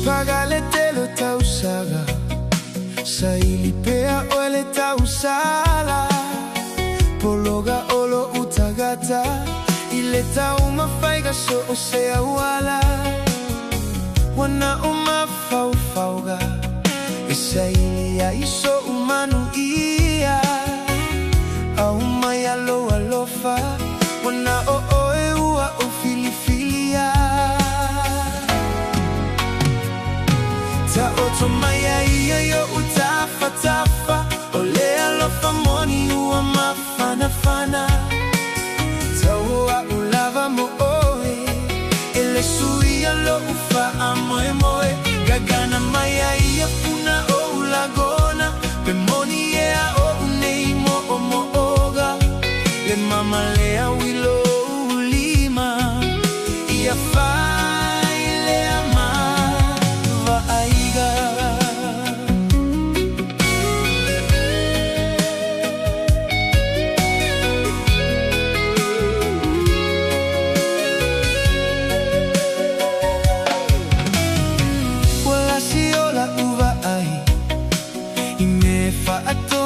Pagaletelo tausaga sa ilipea ole tausala pologa olo utagata ileta umafaiga so osea wala wana umafaufauga isa ilia iso umanu ia au mayalo alofa wana ooe ua ofilifilia ta oto maya iya yo utafa ole alofa moni ua mafana taua ulava mo oe ele sui alo ufa amoe moe gagana maya iya puna o ulagona pe moni ea o unei mo o mo oga le mama lea wilo ulima ia fai lea ma va aiga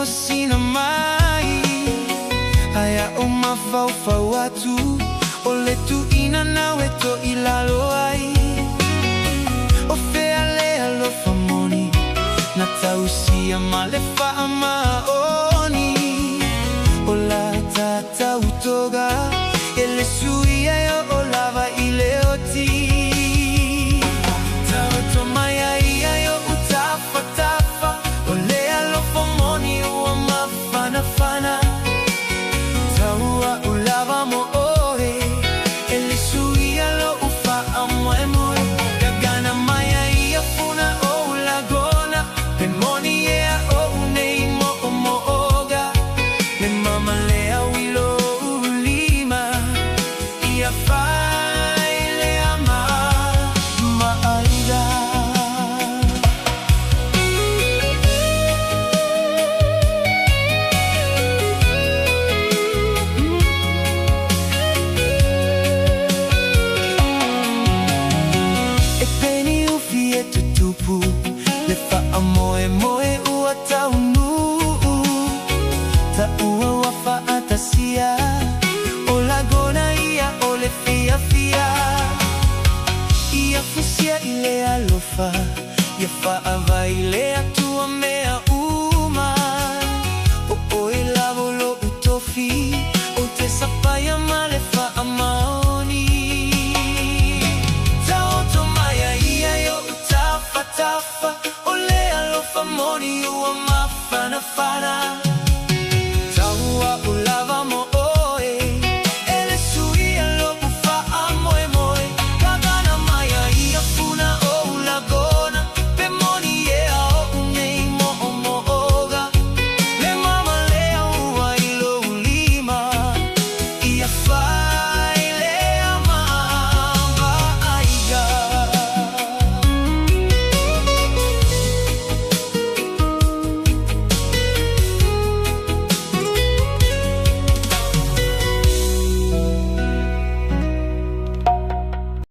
Sina mai haya umafau watu ole tu ina nawe to ilalo ai ofea le alo famoni na tausia malefa amaoni ola tata utoga ele suia yo olava ileoti tato maya ia yo utafa ole alo famoni fana taua ulava mo oe ele sui alo ufa amoe moe gagana maya ia funa o ulagona pe moni ea o unei mo o mo oga me mama lea wilo ulima ia fai lea ma aida lefa amoe moe ua taunu ta ua wafa atasia o lagona ia ole fia ia fusia ile alofa ia fa ava ile atua mea uma o lavo lo utofi o te sapaya malefa amaoni taoto maya ia yo utafa ole alofa moni ua mafana taua ulava